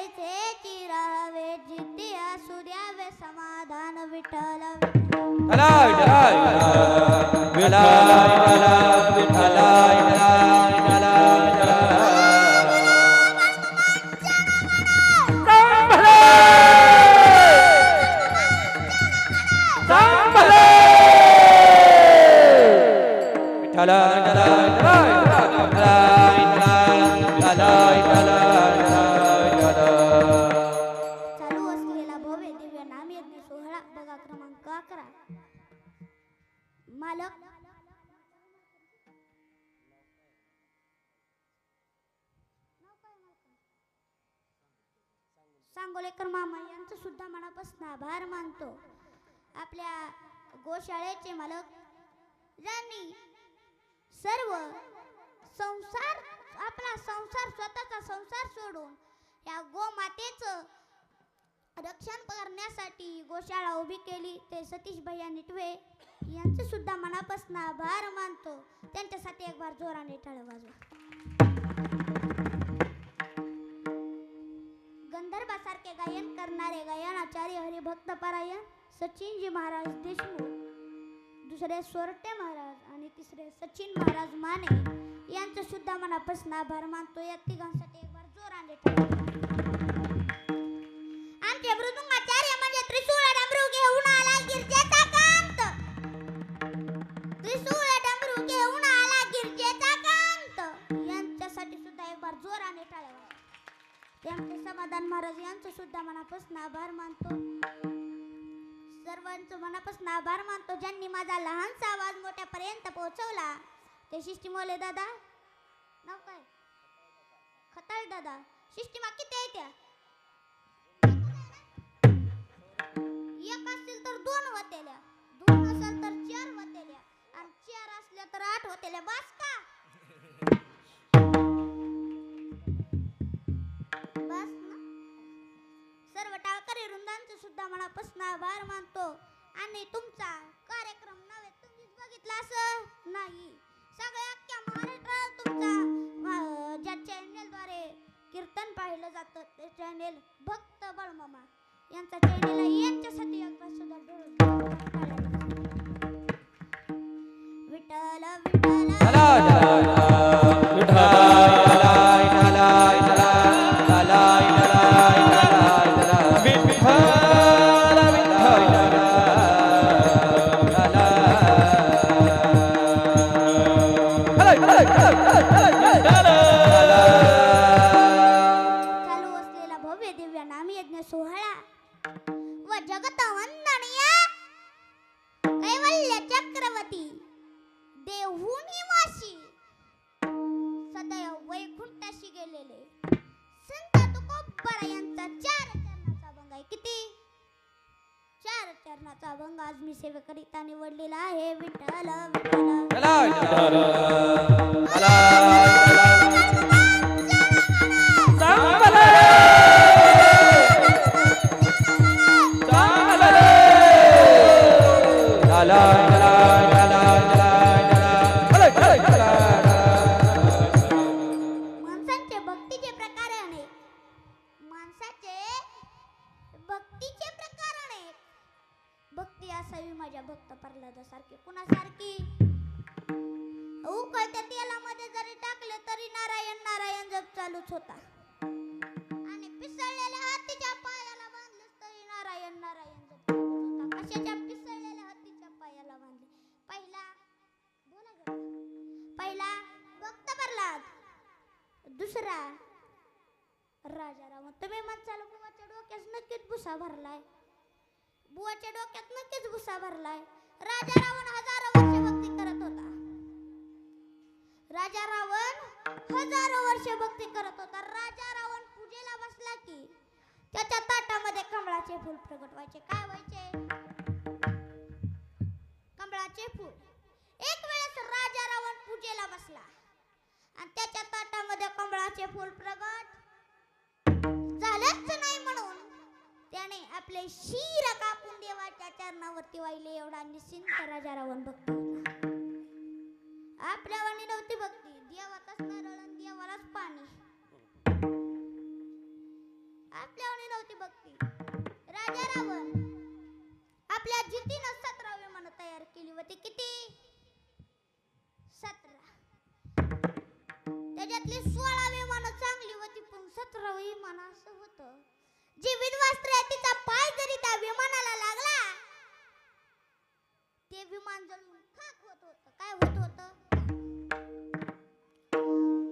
तैसेची राहावे जिथे असू द्यावे समाधान विठ्ठल विठ्ठला विठ्ठला विठ्ठला विठ्ठला चालू असलेला भव्य दिव्य नामयज्ञ सोहळा बघा क्रमांक 11. मालक सांगोलेकर मामा यांचं सुद्धा मनापासून आभार मानतो. आपल्या गोशाळेचे मालक ज्यांनी सर्व संसार आपला संसार स्वतःचा संसार सोडून या गोमातेचं रक्षण करण्यासाठी गोशाळा उभी केली ते सतीश भैया निटवे यांचे सुद्धा मनापासून आभार मानतो. त्यांच्यासाठी एक बार जोराने टाळ्या वाजवा. गंधर्वासारखे गायन करणारे गायनाचार्य हरिभक्त पारायण सचिनजी महाराज देशमुख, दुसरे सोरटे महाराज आणि तिसरे सचिन महाराज माने यांचं सुद्धा मनापासून आभार मानतो. या तिघांसाठी एक बार जोराने टाळ्या. आमचे मृदुंगाचार्य म्हणजे त्रिशूळ डमरू घेऊन आला गिरजेचा कांत, त्रिशूळ डमरू घेऊन आला गिरजेचा कांत यांच्यासाठी सुद्धा एक बार जोराने टाळ्या. त्यांचे समाधान महाराज यांचं सुद्धा मनापासून आभार मानतो. सर्वांचं मनापासून आभार मानतो ज्यांनी माझा लहानसा आवाज मोठ्यापर्यंत पोहोचवला. ते शिष्टीमोले दादा, नाव काय, खताळ दादा. शिष्टीमा किती आहे त्या? एक असतील तर 2 होतेल्या, 2 असेल तर 4 होतेल्या आणि 4 असल्या तर 8 होतेल्या. बस का? बस ना. सर्व टाळकरी वृंदांचे सुद्धा मनापासून आभार मानतो. आणि तुमचा कार्यक्रम नव्हे तुम्हीच बघितला असं नाही, सगळ्या अख्ख्या महाराष्ट्रात तुमचा ज्या चॅनेलद्वारे कीर्तन पाहिलं जातं ते चॅनेल भक्त बळमामा यांचा चॅनेल आहे. यांच्यासाठी एकदा सुद्धा विठ्ठल चालू असलेला भव्य दिव्य नामयज्ञ सोहळा व जगत वंदनीय कैवल्य चक्रवर्ती देहुनी वाशी सदैव वैकुंठाशी गेलेले संत तुकोबरा यांचा 4 चरणाचा अभंग आहे. किती? 4 चरणाचा अभंग आज मी सेवेकरिता निवडलेला आहे. विठ्ठल माणसाचे भक्तीचे प्रकार अनेक, माणसाचे भक्तीचे प्रकार अनेक. भक्ती असावी माझ्या भक्त प्रल्हादासारखी. कुणासारखी? उकळत्या तेलामध्ये जरी टाकले तरी नारायण नारायण जप चालूच होता आणि पिसळलेल्या हत्तीच्या पायाला बांधलेस तरी नारायण नारायण जप चालूच होता. कशाच्या पिसळलेल्या हत्तीच्या पायाला बांधले? पहिला बोला ग, पहिला भक्त प्रल्हाद, दुसरा राजा रावण. तुम्ही म्हणसाल बुवाच्या डोक्यात नक्कीच भुसा भरलाय, बुवाच्या डोक्यात नक्कीच भुसा भरलाय. राजा रावण 1000 वर्ष भक्ती करत होता. राजा रावण 1000 वर्ष भक्ती करत होता. राजा रावण पूजेला बसला की त्याच्या ताटामध्ये कमळाचे फूल प्रगट व्हायचे. काय व्हायचे? कमळाचे फूल. एक वेळेस राजा रावण पूजेला बसला आणि त्याच्या ताटामध्ये कमळाचे फूल प्रगट झालंच नाही म्हणून त्याने आपले शीर कापून देवाच्या चरणावरती वाहिले. एवढा निश्चिंत राजा रावण भक्त होता. आपल्या वाणी नव्हती भक्ती, देवातच नारळ आणि देवालाच पाणी. होती बघती. राजा रावण आपल्या जिद्दीनं 17 विमानं तयार केली होती. किती? 17. त्याच्यातली 16 विमानं चांगली होती, पण 17 विमान असं होतं, जी विध्वस्त्र आहे तिचा पाय जरी त्या विमानाला लागला, ते विमान जळून खाक होत होतं. काय होत होतं?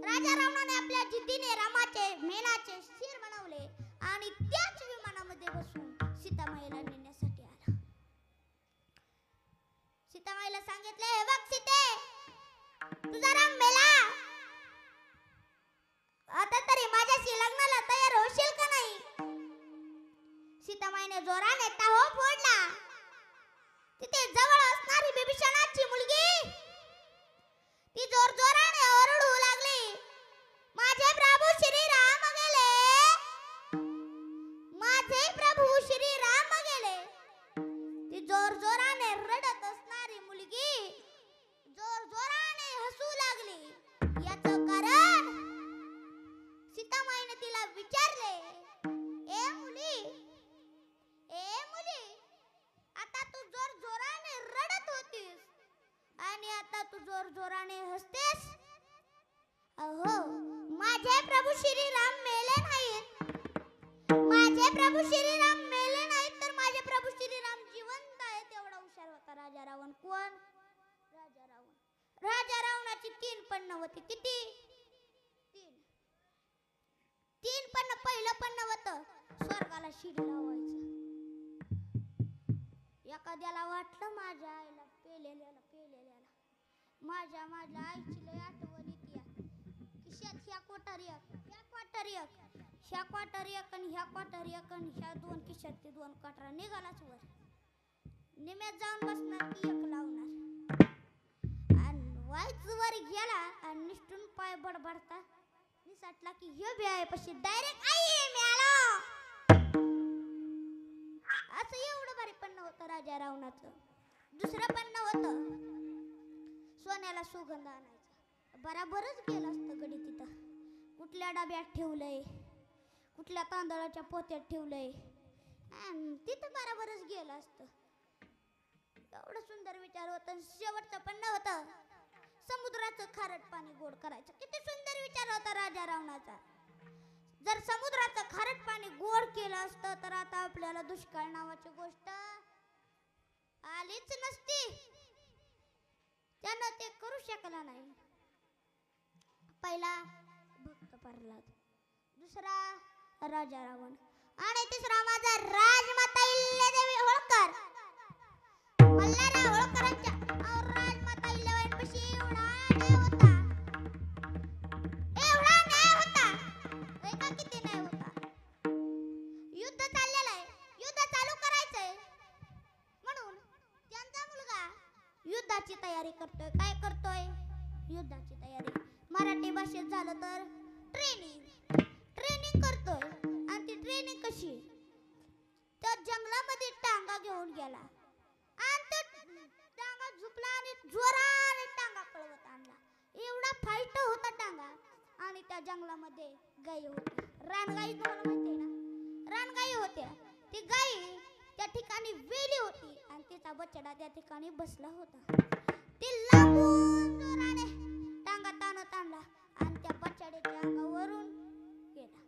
राजा रावणाने आपल्या जिद्दीने रामाचे मेणाचे शिर बनवले आणि त्याच विमानामध्ये बसून सीतामाईला नेण्यासाठी आला. सीतामाईला सांगितले, हे बघ सीते, तुझा राम मेला, आता तरी माझ्याशी लग्नाला तयार होशील का नाही? सीतामाईने जोराने टाहो फोडला. तिथे जवळ असणारी बिभीषणाची मुलगी ती जोरजोराने ओरडू लागली, माझे प्रभू श्री राम गेले, माझे प्रभू श्री राम गेले. ती जोरजोराने रडत असणारी मुलगी जोरजोराने हसू लागली. याचं कारण सीतामाईने तिला विचारले, ए मुली, आता तू जोरजोराने रडत होतीस आणि आता तू जोरजोराने हसतेस. अहो, माझे प्रभू श्री राम मेले नाहीत, माझे प्रभू श्री राम मेले नाहीत, तर माझे प्रभू श्री राम जिवंत आहेत. एवढा हुशार होता राजा रावण. कोण? राजा रावण. राजा रावणाची 3 पन्न होती. किती? 3 पन्न. पहिलं पन्न होतं स्वर्गाला शिडी लावायचं. एखाद्याला वाटलं माझ्या आईला पेलेल्याला माझ्या आईची लय आठवण येते. खिशात ह्या क्वार्टर एक आणि ह्या 2 खिशात ते 2 क्वार्टर निघालाच वर. निम्यात जाऊन बसणार की एक लावणार आणि वाईच वर गेला आणि निष्ठून पाय बडबडता निसटला की ह्यो बी आहे पशी डायरेक्ट आई मी आलो. असं एवढं भारी पन्न होतं राजा रावणाचं. दुसरं पन्न होतं सोन्याला सुगंध आणायचा. बराबरच गेलं असतं गडी तिथं. कुठल्या डब्यात ठेवलंय, कुठल्या तांदळाच्या पोत्यात ठेवलंय, तिथं बराबरच गेलं असतं. एवढं सुंदर विचार होतं. शेवटचं पन्न होतं समुद्राचं खारट पाणी गोड करायचं. किती सुंदर विचार होता राजा रावणाचा. जर समुद्राचं खारट पाणी गोड केलं असतं तर आता आपल्याला दुष्काळ नावाची गोष्ट आलीच नसती. त्यानं ते करू शकला नाही. पहिला भक्त प्रल्हाद, दुसरा राजा रावण आणि तिसरा माझा राजमाता अहिल्यादेवी होळकर. मल्हारराव होळकरांच्या राजमाता अहिल्याबाईंपाशी एवढा न्याय होता, किती न्याय होता. युद्ध चाललेलं आहे, युद्ध चालू करायचंय म्हणून त्यांचा मुलगा युद्धाची तयारी करतोय. काय करतोय? युद्धाची तयारी. मराठी भाषेत झालं तर ट्रेनिंग करतोय. आणि ती ट्रेनिंग कशी? त्या जंगलामध्ये टांगा घेऊन गेला आणि तो टांगा झुपला आणि जोराने टांगा पळवत आणला. एवढा फाईट होता टांगा. आणि त्या जंगलामध्ये गायी होती. रानगाई तुम्हाला माहिती आहे ना? रानगाई होत्या. ती गाई त्या ठिकाणी वेली होती आणि तिचा बछडा त्या ठिकाणी बसला होता. ती लांबून जोराने टांगा ताणत आणला आणि त्या बछड्याच्या अंगावरून गेला.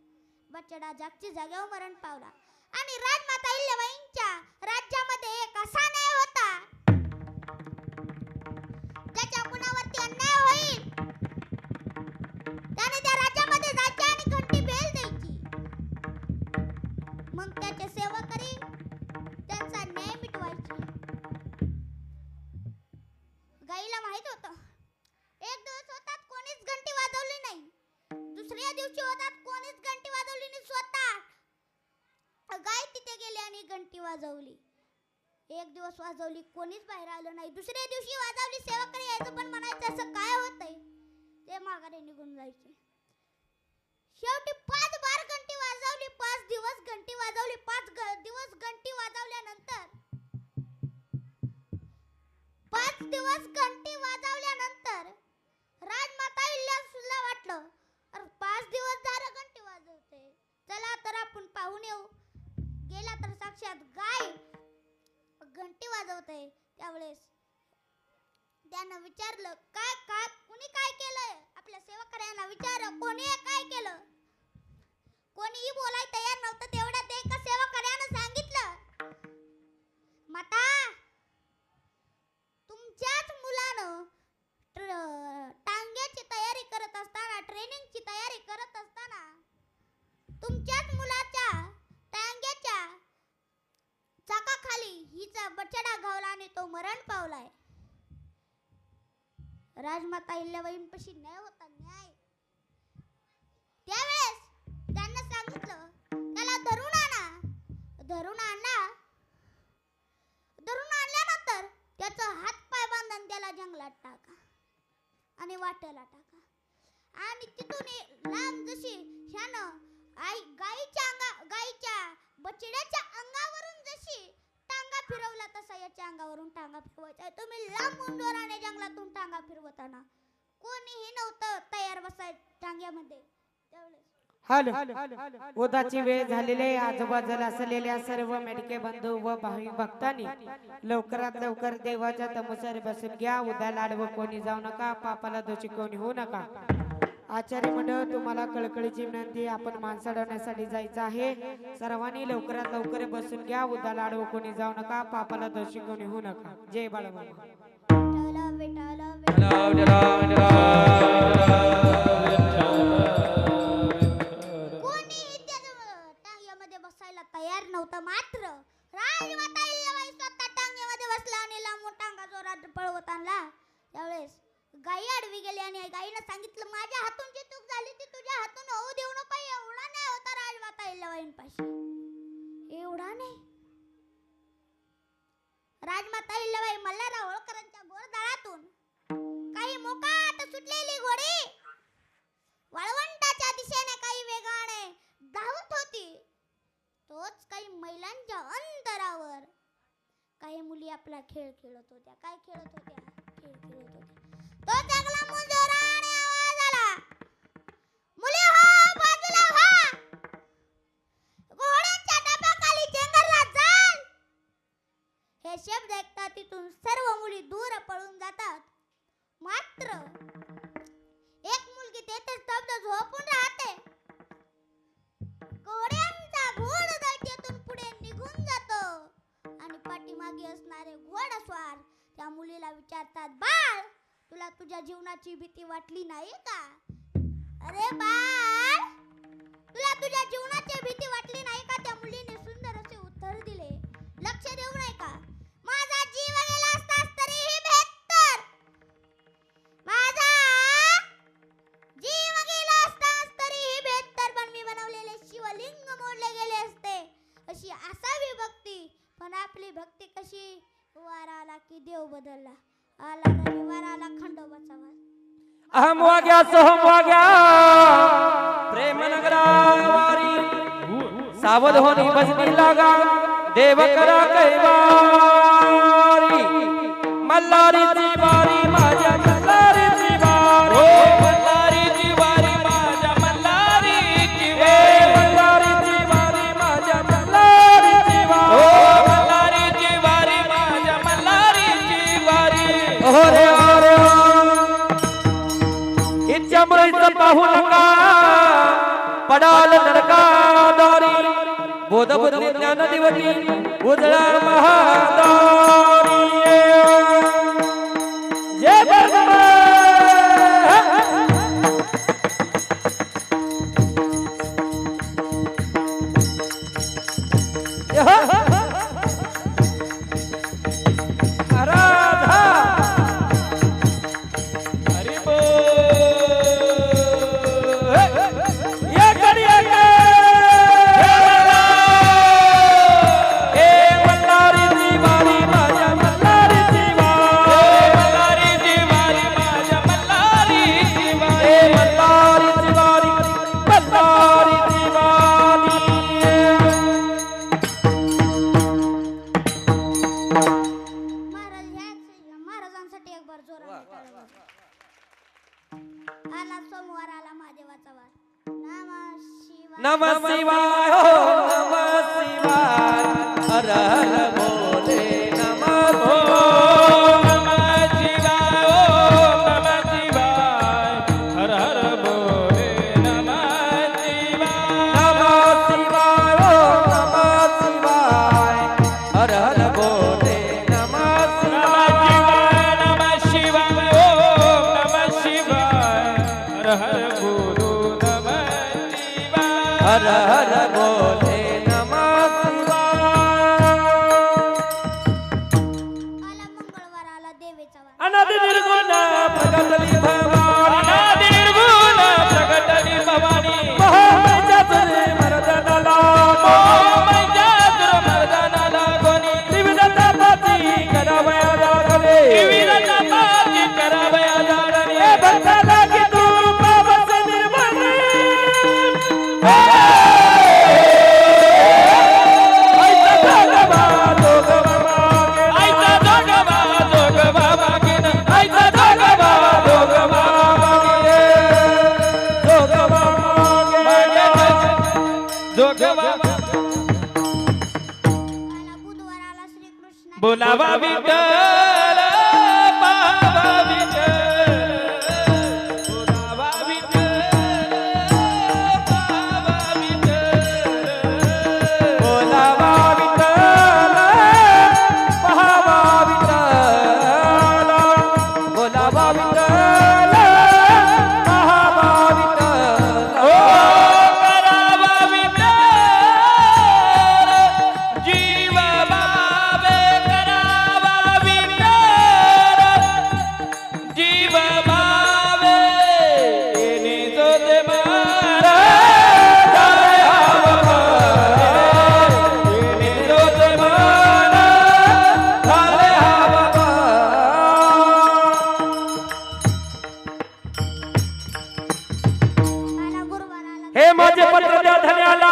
बछडा जागच्या जागेवर मरण पावला. आणि राजमाता अहिल्याबाईंच्या राज्यामध्ये एक असा न्याय होता, ज्याच्या कुणावरती अन्याय होईल त्याने त्या राज्यामध्ये जायचे आणि घंटी बेल द्यायची. मग त्याचे सेवकरी त्यांचा न्याय मिटवायचे. गाईला माहित होतं एक दिवस होतात कोणीच घंटी वाजवली नाही, दुसऱ्या दिवशी होतात कोणीच घंटी वाजवली नाही. स्वतः गाय तिथे गेली आणि घंटी वाजवली. एक दिवस वाजवली, कोणीच बाहेर आलं नाही. दुसऱ्या दिवशी वाजवली, सेवकरी यायचं पण म्हणायचं असं काय होतंय, ते माघारी निघून जायचे. शेवटी 5 बार घंटी वाजवली, 5 दिवस घंटी वाजवली. 5 दिवस घंटी वाजवल्यानंतर 5 दिवस घंटी वाजवल्यानंतर राजमाता अहिल्याबाईला वाटलं, अरे 5 दिवस झालं घंटी वाजवते, चला तर आपण पाहून येऊ. लक्षात गाय घंटी वाजवते त्यावेळेस त्यानं विचारलं काय काय कोणी काय केलंय आपल्या सेवकऱ्यांना विचारलं कोणी काय केलं कोणीही बोलाय तयार नव्हतं तेवढ्यात एका सेवकऱ्यानं सांगितलं माता तुमच्याच मुलानं टांग्याची तयारी करत असताना ट्रेनिंगची तयारी करत असताना तुमच्याच मुलाच्या टांग्याच्या चाकाखाली हिचा बछडा घावला आणि तो मरण पावलाय राजमाता अहिल्याबाईंपाशी न्याय होता न्याय त्यावेळेस त्यांना सांगितलं त्याला धरून आणल्यानंतर त्याचा हात पाय बांधून त्याला जंगलात टाका आणि वाटेला टाका आणि तिथून लांब जशी ह्यानं गाईच्या बछड्याच्या अंगावरून जशी टांगा फिरवला तसा याच्या अंगावरून टांगा फिरवायचा तुम्ही लांबून जोराने जंगलातून टांगा फिरवताना कोणीही नव्हतं तयार बसाय टांग्यामध्ये त्यावेळेस हॅलो उदाची वेळ झालेली आहे आजूबाजूला असलेल्या सर्व मेडके बंधू व भाविक भक्तांनी लवकरात लवकर देवाच्या तमोसारी बसून घ्या उद्या लाडवं कोणी जाऊ नका पापाला दोषी कोणी होऊ नका आचार्य मंडळ तुम्हाला कळकळीची विनंती आपण माणसं अडवण्यासाठी जायचं आहे सर्वांनी लवकरात लवकर बसून घ्या उद्या लाडवं कोणी जाऊ नका पापाला दोषी कोणी होऊ नका जय बाळाबाबा तयार नव्हतं मात्र राजमाता अहिल्याबाई स्वतः टांग्यामध्ये बसला आणि लांबून टांगा जोरात पळवत आणला त्यावेळेस गाई आडवी गेली आणि गाईनं सांगितलं माझ्या हातून जी चूक झाली ती तुझ्या हातून होऊ देऊ नको एवढा नाही होता राजमाता अहिल्याबाईंपाशी एवढा नाही राजमाता अहिल्याबाई मल्हारराव होळकरांच्या गोरदाळातून काही मोकाट सुटलेली घोडी वाळवंटाच्या दिशेने काही वेगाने धावत होती तोच काही मैलांच्या अंतरावर काही मुली आपला खेळ खेळत होत्या काय खेळत होत्या खेळ खेळत होत्या तो जंगला मुंजोराने आवाज आला मुली हो बाजूला व्हा घोड्यांच्या डब्याखाली चेंगरला चाल हे शब्द ऐकता तिथून सर्व मुली दूर पळून जातात मात्र एक मुलगी तेथे स्तब्ध झोपून राहते घोड्यांचा घोडदळ तेथून पुढे निघून जातो आणि पाठीमागे असणारे घोडस्वार त्या मुलीला विचारतात बाळ तुला तुझ्या जीवनाची भीती वाटली नाही का अरे बाळ तुला तुझ्या जीवनाची भीती वाटली नाही का त्या मुलीने सुंदर असे उत्तर दिले लक्ष देऊ नाही का माझा जीव गेला असतास तरीही बेहत्तर माझा जीव गेला असतास तरीही बेहत्तर पण मी बनवलेले शिवलिंग मोडले गेले असते अशी असावी भक्ती पण आपली भक्ती कशी वार आला की देव बदलला आला रविवार आला खंडोबाचा वार अहम वाग्या सोहम वाग्या प्रेम नगरावारी सावध होनी बजनी लागा देव करा कैवारी मल्हारीची वारी माझ्या मल्हारीची वारी ओ मल्हारीची वारी माझ्या मल्हारीची मल्हारीची वारी माझ्या मल्हारीची वारी ओ मल्हारीची वारी माझ्या मल्हारीची वारी ओरे ओरे इच्छामुळे पाहू नका पडाल नरकादारी बोध बुद्धी ज्ञान दिवटी उजळा महादारी जय बर्मा बोलावा विठ्ठल पाहावा विठ्ठल बोलावा विठ्ठल पाहावा विठ्ठल बोलावा विठ्ठल पाहावा विठ्ठल बोलावा विठ्ठल पाहावा विठ्ठल ओ करावा विठ्ठल जीव बाबे करावा विठ्ठल जीव बाबे येणे जो ते मारा झाले हवा येणे जो ते मारा झाले हवा आला गुरुवाराला हे माझे पत्र द्या धन्याला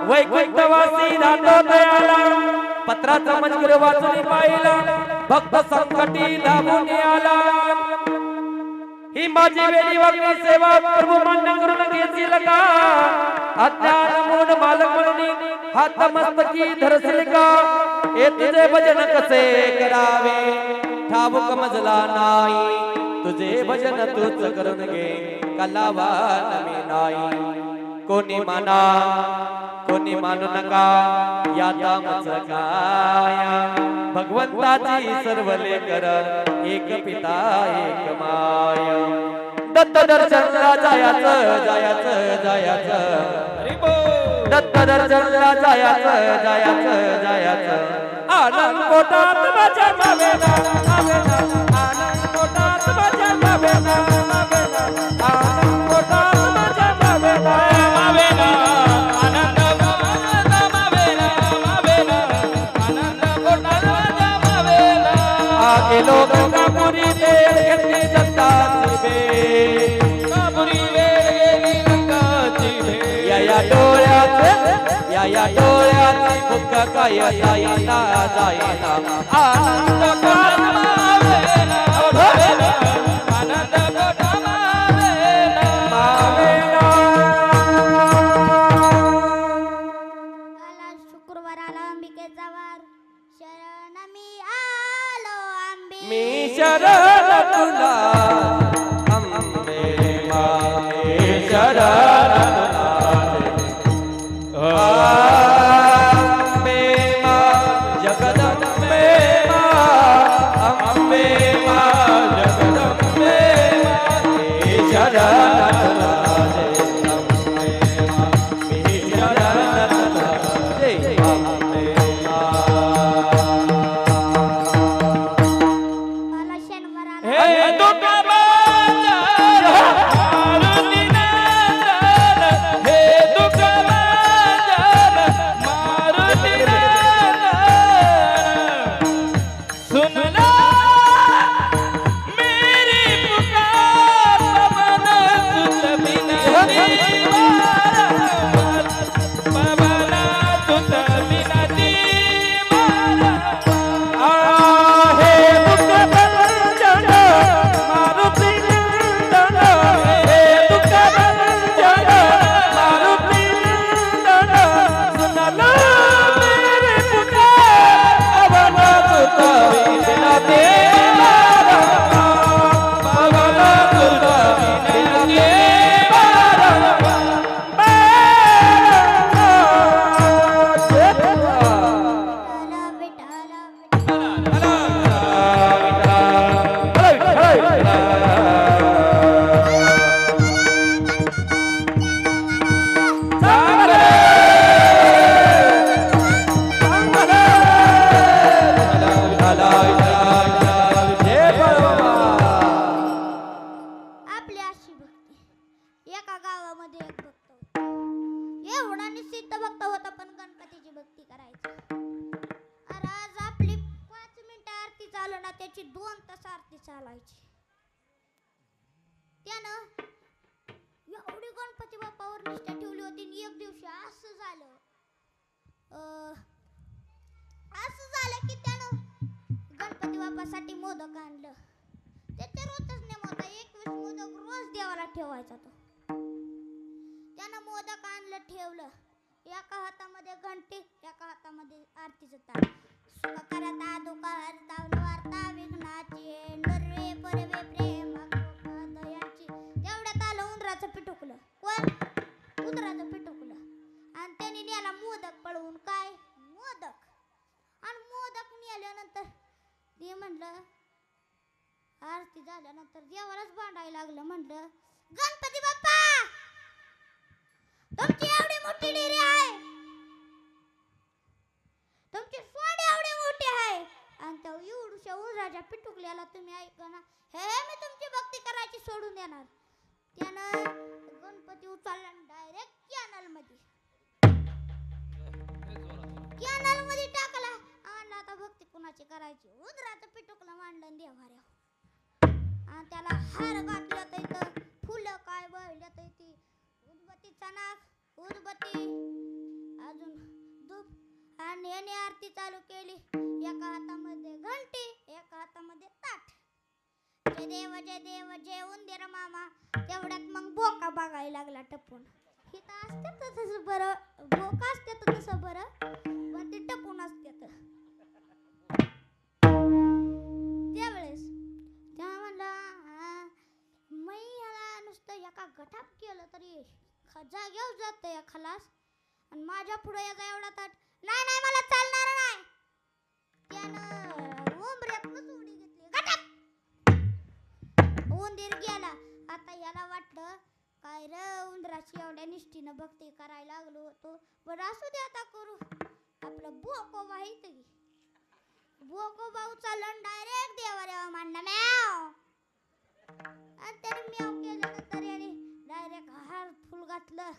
वैकुंठवासी दातो दयाला पत्राचा मजकूर वाचून पाहिला भक्त संकटी धावून आला ही माझी वेळी वागणी सेवा प्रभू मान्य करून घेतील का अज्ञान मूढ बालक म्हणून हात मस्तकी धरतील का हे तुझे भजन कसे करावे ठाऊक मजला नाही तुझे भजन तूच करून घे कलावान मी नाही कोणी माना कोणी मानू नका याचा मच काया भगवंताची सर्व लेकर एक पिता एक माया दत्त दर्शनला जायाचं जायाचं जायाचं दत्त दर्शनला जायाचं जायाचं जायाचं आनंद पोटात माझ्या मावेना मावेना आनंद पोटात माझ्या मावेना मावेना आनंद पोटात माझ्या मावेना मावेना आनंद पोटात मावेना मावेना आनंद पोटात माझ्या मावेना आगे लोक कापुरी वेळ घेतली दत्ताची वेळ कापुरी वेळ गेली दत्ताची वेळ या डोळ्याची भुक काय जाईना जाईना आनंद पोटात मावेना मावेना आनंद पोटात मावेना मावेना आला शुक्रवाराला अंबिकेचा वार शरण मी आलो आंबे मी शरण तुला अंबे माते शरण तुला अंबे मा जगदंबे मा अंबे मा जगदंबे माते शरण तुला अंबे मा मी शरण तुला अंबे मा आला शनिवाराला हे दुःख बाजार मारुती नंदन हे दुःख बाजार मारुती नंदन सुन ला मेरी पुकार पवन सुत बिनती पवन सुत बिनती आहे दुःख भंजन मारुती नंदन हे दुःख भंजन मारुती नंदन सुनला मेरी पुकार पवन सुत बिनती पवन सुत बिनती आला विठ्ठल आपली अशी भक्ती एका गावामध्ये एक भक्त होता. एवढा निश्चित भक्त होता पण गणपतीची भक्ती करायची अरे आज आपली 5 मिनिटं आरती चालू ना त्याची 2 तास आरती चालायची त्यानं एवढी गणपती बाप्पावर निष्ठा ठेवली होती आणि एक दिवशी असं झालं की त्यानं गणपती बाप्पासाठी मोदक आणलं त्याच्या रोजच नेम होता 21 मोदक रोज देवाला ठेवायचा तो त्यानं मोदक आणलं ठेवलं एका हातामध्ये घंटी एका हातामध्ये आरतीचं ताट झाल्यानंतर ते म्हणलं आरती झाल्यानंतर देवालाच भांडायला लागलं. म्हणलं गणपती बाप्पा तुमची एवढी मोठी डेरी आहे, तुमची सोंड एवढी मोठी आहे आणि त्या एवढ्या उराच्या पिटुकल्याला तुम्ही ऐका ना, हे मी तुमची भक्ती करायची सोडून देणार. त्यानं गणपती उचलला डायरेक्ट कॅनल मध्ये टाकला. आणि आता भक्ती कुणाची करायची, उंदराचं पिटुकलं मांडलं देवाऱ्या आणि त्याला हार घातलं तर इथं फुलं काय बळलं तर ती उदबत्तीचा नाक उदबत्ती अजून धूप आणि याने आरती चालू केली. एका हातामध्ये घंटी एका हातामध्ये ताट. जय देव जय देव जय उंदीर मामा. तेवढ्यात मग बोका बघायला लागला टपून. हिथं असते तर तसं बरं, बोका असते तर तसं बरं, पण ते टपून असते तर त्यावेळेस तेव्हा म्हणलं मी ह्याला नुसतं एका गटाप केलं तरी जागेवर जातं खलास आणि माझ्या पुढे याचा एवढा ताट. नाही नाही मला चालणार नाही. त्यानं उंबऱ्यातूनच उडी घेतली गटाप. उंदीर गेला. आता याला वाटलं काय रे उंदराची एवढ्या निष्ठीनं भक्ती करायला लागलो होतो, पण असू दे आता करू. आपलं बोकोबा इथं गे. बोकोबा उचललं डायरेक्ट देवाऱ्यावर मांडला म्याव. आणि त्याने म्याव केल्यानंतर याने डायरेक्ट हार फुल घातलं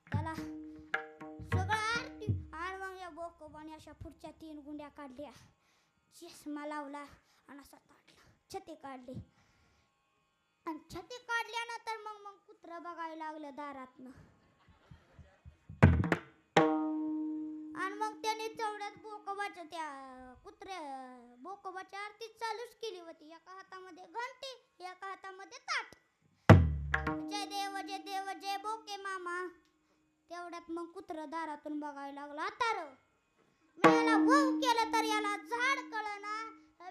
त्याला सगळं आरती. आणि मग या बोकोबाने अशा पुढच्या 3 गुंड्या काढल्या, चष्मा लावला आणि असा ताटला, छती काढली. आणि छती काढल्यानंतर मग कुत्रं बघायला लागलं दारातनं. आणि मग त्याने तेवढ्यात बोकोबाच्या त्या बोकोबाच्या आरती चालूच केली होती. एका हातामध्ये घंटी एका हातामध्ये ताट. जय देव जय बोके मामा. तेवढ्यात मग कुत्रं दारातून बघायला लागलं. आता र मी याला वहू केलं तर याला झाड कळना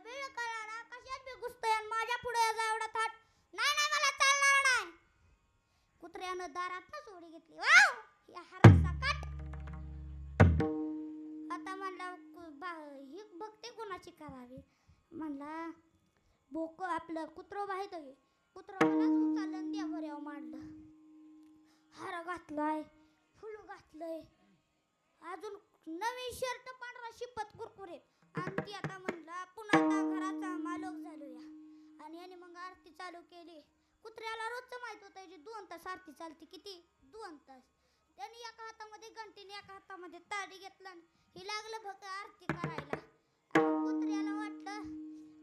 बिळ कळना कशात बी घुसतोय आणि माझ्या पुढे याचा एवढा थाट. नाही नाही मला चालणार नाही. कुत्र्यानं दारातच उडी घेतली. वाव या हरासा काट. आता म्हणला ही भक्ती कोणाची करावी. म्हणला बोक आपलं कुत्रं बाहेर गे. कुत्रं मलाच उचललं देवाऱ्यावर मांडलं. हार घातलाय फुल घातलंय अजून नवीन शर्ट पांढरा शिपत कुरकुरीत आणि ती आता म्हणला पुन्हा आता घराचा मालक झालोया. आणि याने मग आरती चालू केली. कुत्र्याला रोजचं माहित होतं जी 2 तास आरती चालते. किती 2 तास. त्याने एका हातामध्ये घंटीने एका हातामध्ये ताडी घेतलं. ही लागलं भक्त आरती करायला. कुत्र्याला वाटलं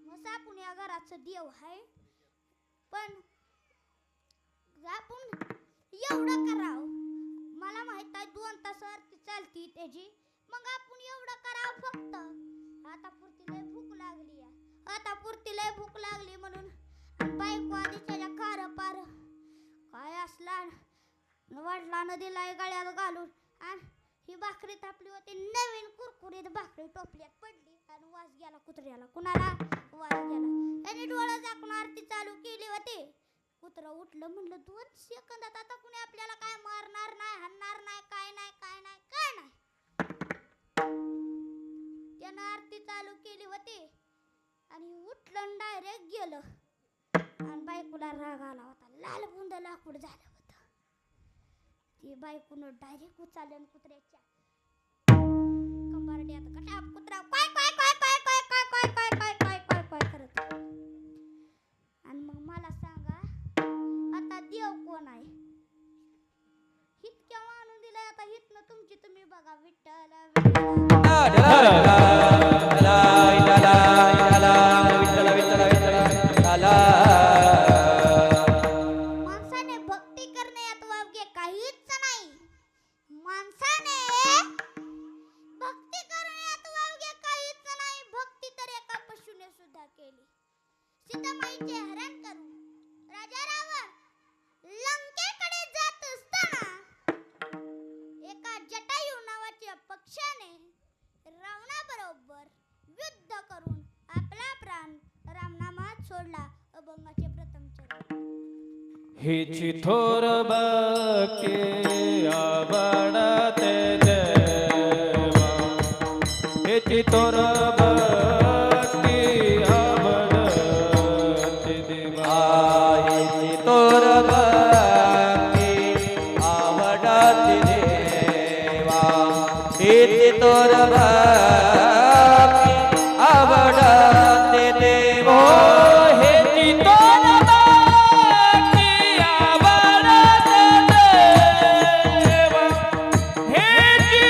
मग आपण या घराचं देव आहे, पण आपण एवढं करावं. मला माहित आहे 2 तास आरती चालती त्याची, मग आपण एवढं करावं फक्त. आता पुरती लय भूक लागली आहे. आता पुरती लय भूक लागली म्हणून बायको आधी त्याच्या कार पार काय असला वडिलानं दिलाय गळ्यात घालून. आणि ही भाकरी थापली होती नवीन कुरकुरीत भाकरी टोपल्यात पडली आणि वास गेला कुत्र्याला. कुणाला वास गेला. त्याने डोळं झाकून आरती चालू केली होती. कुत्रं उठलं. म्हणलं 2 सेकंदात आता कुणी आपल्याला काय मारणार नाही हाणणार नाही काय नाही काय नाही काय नाही. त्यानं आरती चालू केली होती आणि उठलं डायरेक्ट गेलं. आणि बायकोला राग आला होता. लाल बुंद लाकूड झालं होतं. ती बायकोनं डायरेक्ट उचललं कुत्र्याच्या कंबारड्यात कटाप. कुत्रा काय काय काय काय काय काय काय काय काय काय काय करत. आणि मग मला सांगा आता देव कोण आहे. इतक्या आणून दिलाय. आता हितनं तुमची तुम्ही बघा. विठ्ठल माणसाने भक्ती करण्यात वावगे काहीच नाही. माणसाने भक्ती करण्यात वावगे काहीच नाही. भक्ती तर एका पशुने सुद्धा केली. सीतामाईचे हरण करून राजा रावण लंकेकडे जात असताना एका जटायू नावाच्या पक्षाने रावणाबरोबर युद्ध करून आपला प्राण रामनामात सोडला. अभंगाचे प्रथम चरण. हिची थोर बके आवडते देवा, हिची थोर हेची तोर भक्ती आवडते देव हेची तोर भक्ती आवडते देव हेची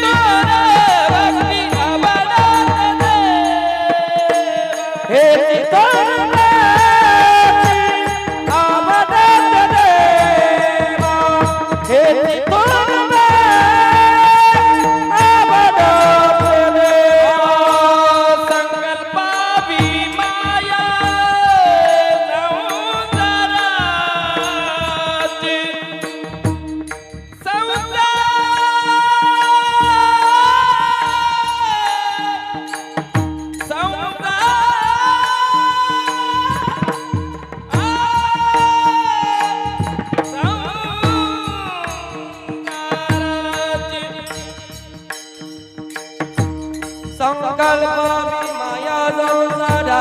तोर भक्ती आवडते देव हेची तोर संकल्प माया संसारा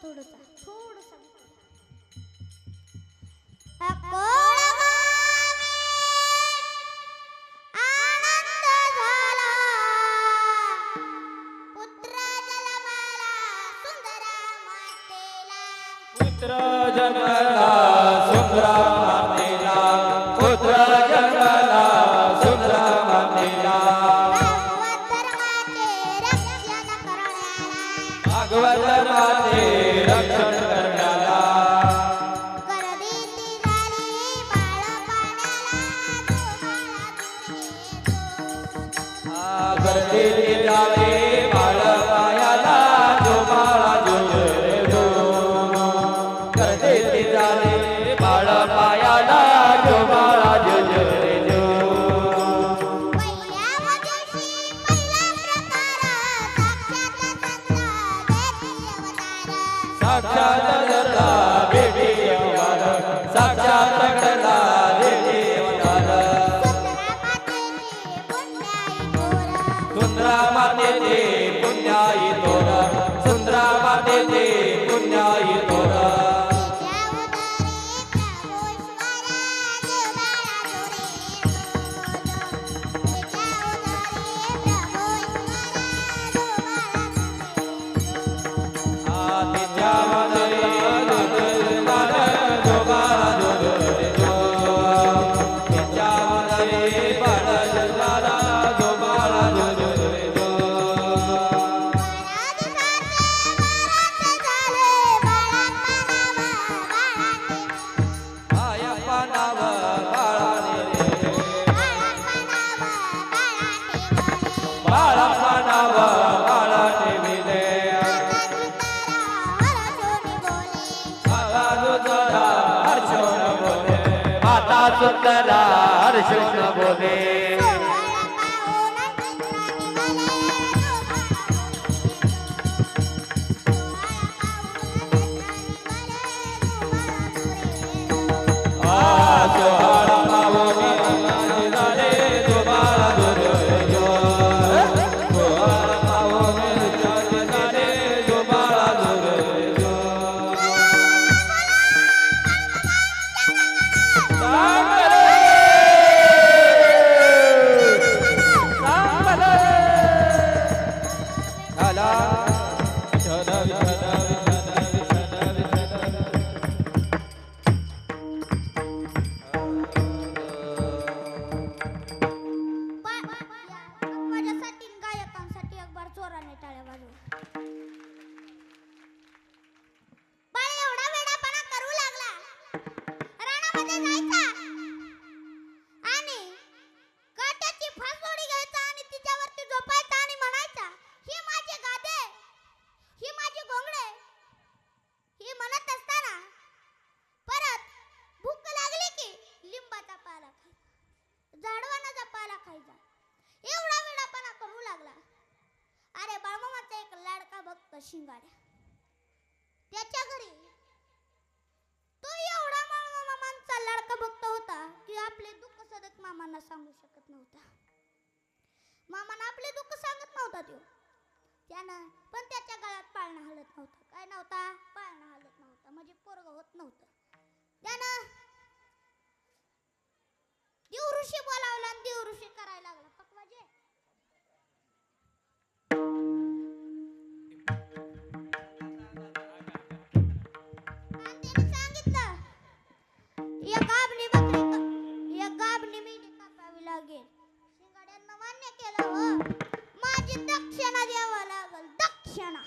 थोडंसं अकोळगावी आनंद झाला पुत्र जन्माला सुंदरा मातेला पुत्र जन्मला सुंदरा मातेला पुत्र जन्मला सुंदरा मातेला भगवत धर्माचे रक्षण करण्याला भागवत गर्दीती झाली बाळ पायाला जो बाळा रे जो गर्दीती झाली बाळ पायाला जो बाळा रे जो साक्षात घडला बेटी अवतार साक्षात घडला बेटी अवतार सुंदरा मातेचे पुण्याई तोर सुंदरा मातेचे पुण्याई तोर सुंदरा हर्षोन बोले माझ्यासाठी गायकांसाठी एक बार जोराने टाळ्या वाजवा. बाळ एवढा वेडापणा करू लागला रानामध्ये जायचा आणि काट्याची फासोडी घ्यायचा आणि तिच्यावरती झोपायचा आणि म्हणायचा ही माझी गादे ही माझी घोंगडे ही म्हणत असताना परत भूक लागली की लिंबाचा पाला खायचा झाडवानाचा पाला खायचा एवढा वेडापणा करू लागला. अरे बाळमामाचा एक लाडका भक्त शिंगाड्या त्याच्या घरी तो एवढा मामांचा लाडका भक्त होता की आपले दुःख सदक मामांना सांगू शकत नव्हता. मामांना आपले दुःख सांगत नव्हता तो त्यानं पण त्याच्या गळ्यात पाळणा हलत नव्हता. काय नव्हता? पाळणा हलत नव्हता म्हणजे पोरग होत नव्हतं. त्यानं देव ऋषी बोलावला आणि देव ऋषी करायला लागला पकवाजे सांगितलं एक गाबणी मेंढी कापावी लागेल. शिंगाड्यांना मान्य केलं हो माझी दक्षिणा द्यावा लागल दक्षिणा.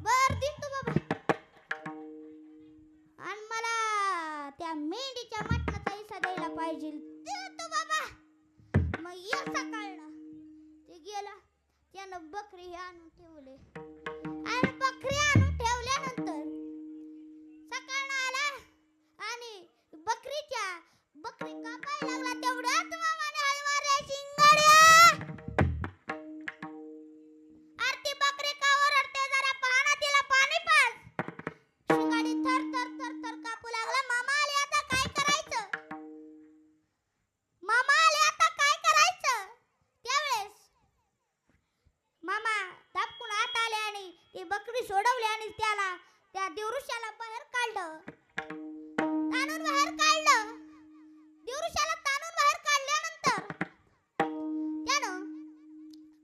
बर देतो बाबा आणि मला त्या मेंढीच्या मटणाचा हिस्सा द्यायला पाहिजे. देतो बाबा. मग या सकाळला ते गेला त्यानं बकरी आणून ठेवले आणि बकरी आणून ठेवल्यानंतर ती बकरी सोडवली आणि त्याला त्या दिवृषाला बाहेर काढलं. ताणून बाहेर काढलं. दिवृषाला ताणून बाहेर काढल्यानंतर त्यानं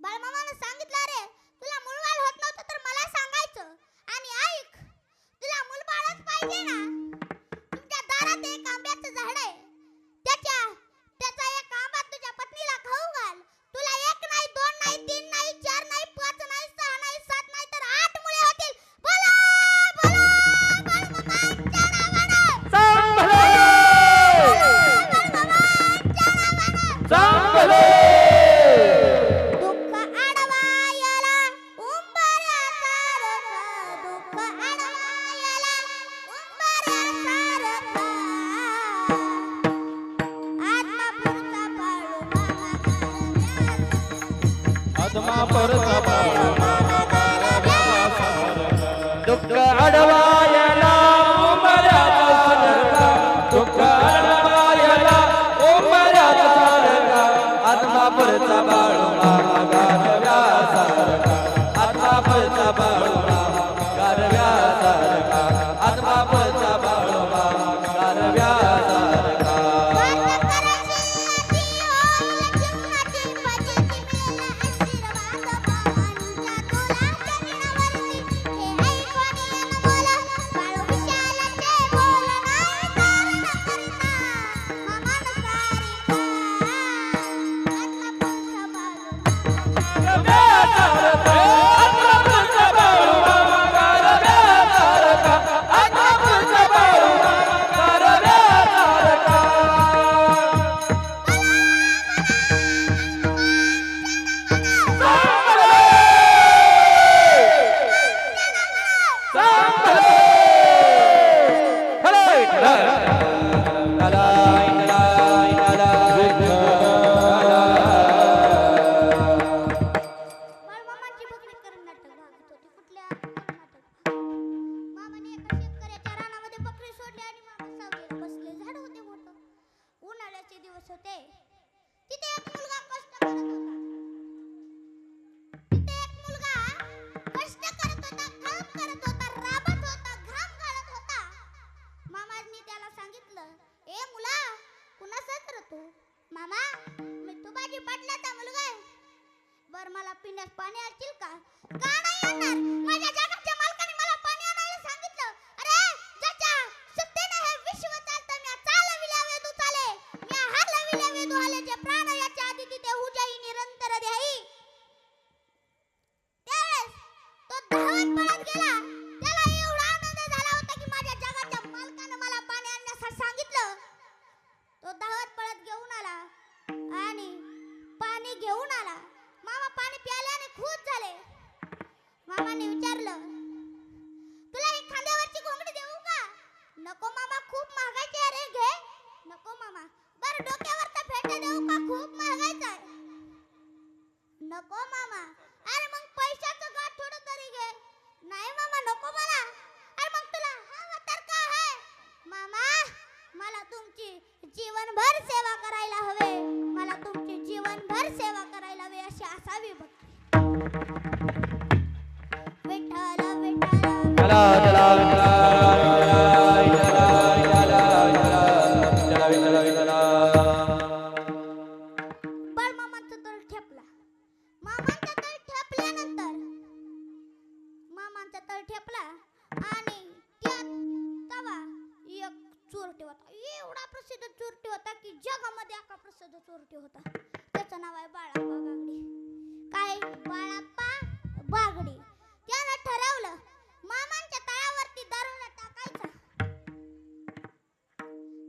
बाळमामानं सांगितलं, अरे तुला मूलबाळ होत नव्हतं तर मला सांगायचं. आणि ऐक, तुला मूलबाळच पाहिजे ना, तुमच्या दारात एक आंब्याचं झाड आहे, त्याचा एक आंबा तुझ्या पत्नीला खाऊ घाल. तुला एक नाही, दोन नाही, तीन नाही, चार नाही, पाच नाही, सहा नाही, सात नाही तर 8 मुले होतील. बोला बोला बाळमामांच्या नावानं. बाळमामांच्या नावानं. दुःख आडवा याला उंबऱ्यासारखा, दुःख आडवा याला उंबऱ्यासारखा. आत्मापुरता बाळू मामा गारव्यात. आत्मापुरता बाळू मामा गारव्यात. दुःख अडवायला उंबऱ्याचा सारखा, दुःख अडवायला उंबऱ्याचा सारखा. आत्मापुरता बाळू मामा गारव्यासारखा, आत्मापुरता बाळू मामा गारव्यासारखा, आत्मापुरता बाळू मामा गारव्यासारखा. बाळमामांची बकरी कर्नाटक भागात होती. कुठल्या कर्नाटक? मामाने एका शेतकऱ्याच्या रानामध्ये बकरी सोडली आणि मामा सावलीला बसले. झाड होते मोठं, उन्हाळ्याचे दिवस होते. तिथे एक मुलगा कष्ट करत होता. काम करत होता, राबत होता, घाम गाळत होता. मामांनी त्याला सांगितलं, ए मुला, कुणाचाच रे तू? मामा, मी तुबाजी पाटलाचा मुलगा आहे. बर मला पिण्यास पाणी आणशील का? का नाही आणणार? माझ्या जगाच्या मालकाने मला पाणी आणायला सांगितलं. अरे ज्याच्या सत्तेने हे विश्व चालतं, मी चालविल्या वेदू चाले, मी हलविल्या वेदू आले. जे प्राण याच्या आधी तिथे उजाई निरंतर द्याई. त्यावेळेस तो धावत पळत गेला. त्याला एवढा आनंद झाला होता की माझ्या जगाच्या मालकाने मला पाणी आणण्यासाठी सांगितलं. तो धावत पळत घेऊन आला आणि पाणी घेऊन आला. मामा पाणी प्यायल्याने खुश झाले. मामाने विचारलं, तुला ही खांद्यावरची घोंगडी देऊ का? नको मामा, खूप महागाची आहे रे. घे. नको मामा. बर डोक्यावरचा फेटा देऊ का? खूप महागाचा आहे. नको मामा. अरे मग पैशाचं गाठ थोडं तरी घे. नाही मामा, नको मला. अरे मग तुला हवं तर का आहे? मामा, मला तुमची जीवनभर सेवा करायला हवे. मला तुमची जीवनभर सेवा करायला हवी अशी असावी बकरी. विठ्ठल विठ्ठल चला चला चला चला चला. बाळमामाचा तळ ठेपला. मामांचा तळ ठेपल्यानंतर मामांचा तळ ठेपला आणि त्यात तवा एक चोरटे होता. एवढा प्रसिद्ध चोरटे होता की जगामध्ये अख्खा प्रसिद्ध चोरटे होता. त्याचं नाव आहे बाळाप्पा बागडी. काय? बाळाप्पा बागडी. त्यानं ठरवलं मामांच्या तळावरती दरोडा टाकायचा.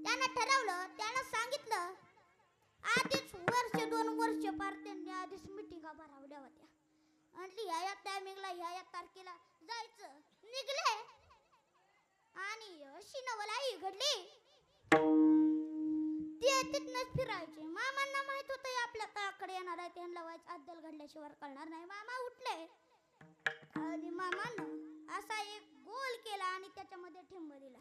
त्यानं ठरवलं, त्यानं सांगितलं, आधीच वर्ष 2 वर्ष पार त्यांनी आधीच मिटिंगा भरवल्या होत्या. आणि ह्या टायमिंगला ह्या तारखेला जायचं. निघले आणि अशी नवलाई घडली. ते तिथनच फिरायचे. मामांना माहित होतं आपल्या तळाकडे येणार आहे, त्यांना वाच अद्दल घडल्याशिवाय कळणार नाही. मामा उठले आणि मामानं असा एक गोल केला आणि त्याच्यामध्ये ठेंब दिला.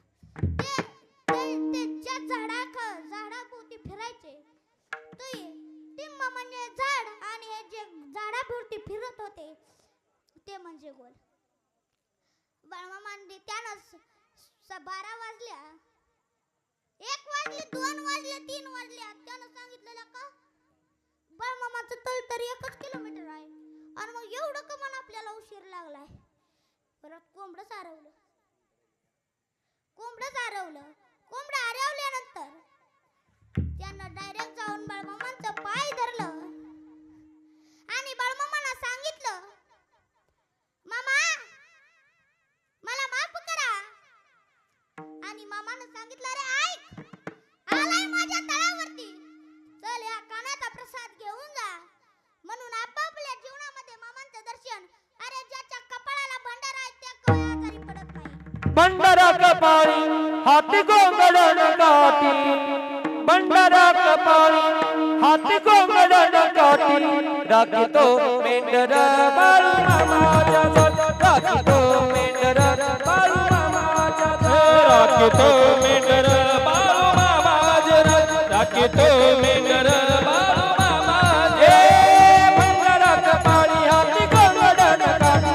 ते ज्या झाडाभोवती फिरायचे ते म्हणजे झाड आणि हे जे झाडाभोवती फिरत होते ते म्हणजे गोल. बाळमामांनी त्यानं 12 वाजल्या, 1 वाजले, 2 वाजले, 3 वाजल्या. त्यानं सांगितलेलं का बाळमामाचं तळ तरी 1 किलोमीटर आहे आणि मग एवढं कमान आपल्याला उशीर लागलाय. परत कोंबडं सारवलं. कोंबडं हरवल्यानंतर त्यानं डायरेक्ट जाऊन बाळमामांचं पाय धरलं आणि बाळमामांना सांगितलं, मामा मला माफ करा. आणि मामानं सांगितलं, अरे ऐक, आलाय माझ्या तळावरती, चल या कानाचा प्रसाद घेऊन जा. म्हणून आपापल्या जीवनामध्ये मामांचं दर्शन. अरे ज्याच्या कपाळाला भंडारा आहे त्या कवया आजारी पडत नाही. भंडारा कपाळी हाती गोंगडण काठी, भंडारा कपाळी हाती गोंगडण काठी. राखीतो मेंढर बाळू मामाच्या जवळ, राखीतो मेंढर बाळू मामाच्या जवळ, राखीतो मेंढर बाळू मामाच्या जवळ, राखीतो मेंढर बाळू मामाच्या जवळ. भंडारा कपाळी हाती गोंगडण काठी,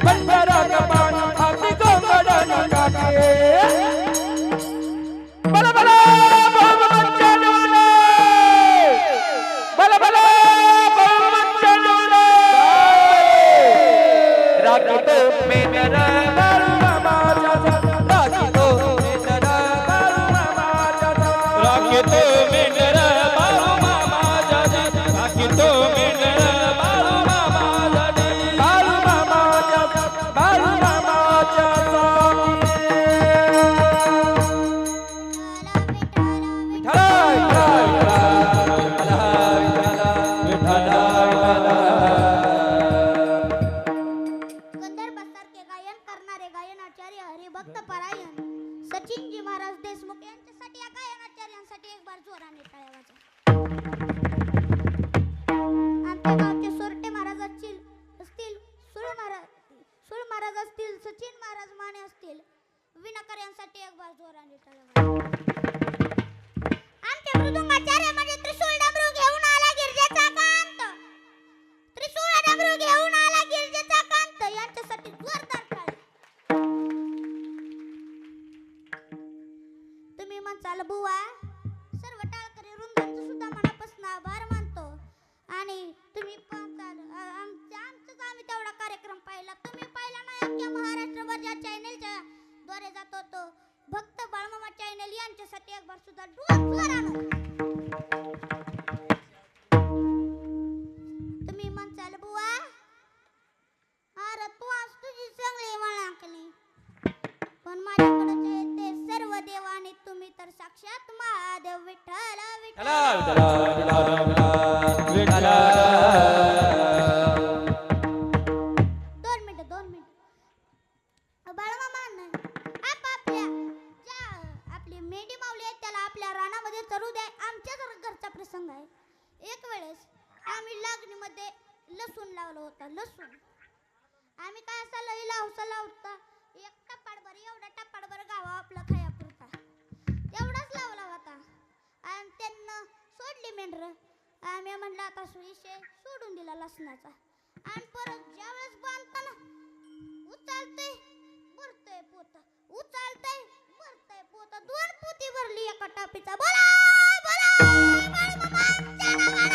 भंडारा कपाळी हाती गोंगडण काठी. बला बला बहुमतच्या डोले, बला बला बहुमतच्या डोले. राखीतो मेंढर बाळू मामाच्या जवळ, राखीतो मेंढर बाळू मामाच्या जवळ, राखीतो मेंढर बाळू मामाच्या जवळ, राखीतो मेंढर बाळू मामाच्या जवळ, बाळू मामाच्या जवळ, बाळू मामाच्या जवळ. गंधर्वासारखे गायन करणारे गायनाचार्य हरिभक्त परायण सचिनजी महाराज देशमुख यांच्यासाठी, या गायनाचार्यांसाठी एक बार जोराने टाळ्या वाजवा. आमच्या गावचे सोरटे महाराज असतील, सुळ महाराज असतील, सचिन महाराज माने असतील, विनाकर यांसाठी एक बार जोराने टाळ्या वाजवा. आमचे मृदुंगाचार्य म्हणजे त्रिशूळ डमरू घेऊन आला गिरजेचा कांत, त्रिशूळ डमरू घेऊन आला गिरजेचा कांत, यांच्यासाठी जोरदार टाळ्या. तुम्ही म्हणसाल बुवा, सर्व टाळकरी वृंदांचं सुद्धा मनापासून आभार मानतो. आणि तुम्ही म्हणसाल आम्ही तेवढा कार्यक्रम पाहिला, तुम्ही पाहिला नाही. अख्ख्या महाराष्ट्रभर ज्या चॅनेलच्या द्वारे जातो तो भक्त बाळमामा चॅनल, यांच्यासाठी एक बार सुद्धा जोरानं. तुम्ही म्हणसाल बुवा, अरे तू आज तुझी चांगली वळाकली, पण माझ्याकडे जे ते सर्व देव आणि तुम्ही तर साक्षात महादेव विठ्ठल विठ्ठल. 2 मिनिट बाळमामांना आपापल्या ज्या आपली मेंढी माऊली आहे त्याला आपल्या रानामध्ये चरू द्या. आमच्या घरचा प्रसंग आहे. एक वेळेस आम्ही लागणीमध्ये लसूण लावलं होतं. लसूण आम्ही काय असा लई लावसा होता, एक टप्पाडभर, एवढा टप्पाडभर गावा आपला खायापुरता तेवढाच लावला होता. आणि त्यांना सोडली मेंढर. आम्ही म्हणलं आता विषय सोडून दिला लसणाचा. आणि परत ज्यावेळेस बांधताना उचलतंय भरतंय पोत, उचलतंय भरतंय पोत, 2 पोती भरली एका टापीचा. बोला बोला बाळमामांच्या नावानं.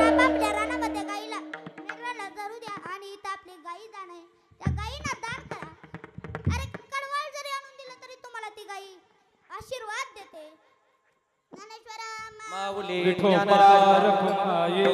आपापल्या रानामध्ये गाईला मेंढराला चरू द्या आणि इथं आपली गाई जाण आहे, त्या गाईंना दान करा. अरे कडवाळ जरी आणून दिलं तरी तुम्हाला ती गाई आशीर्वाद देते. ज्ञानेश्वरा माऊली ज्ञानराज रखुमाई.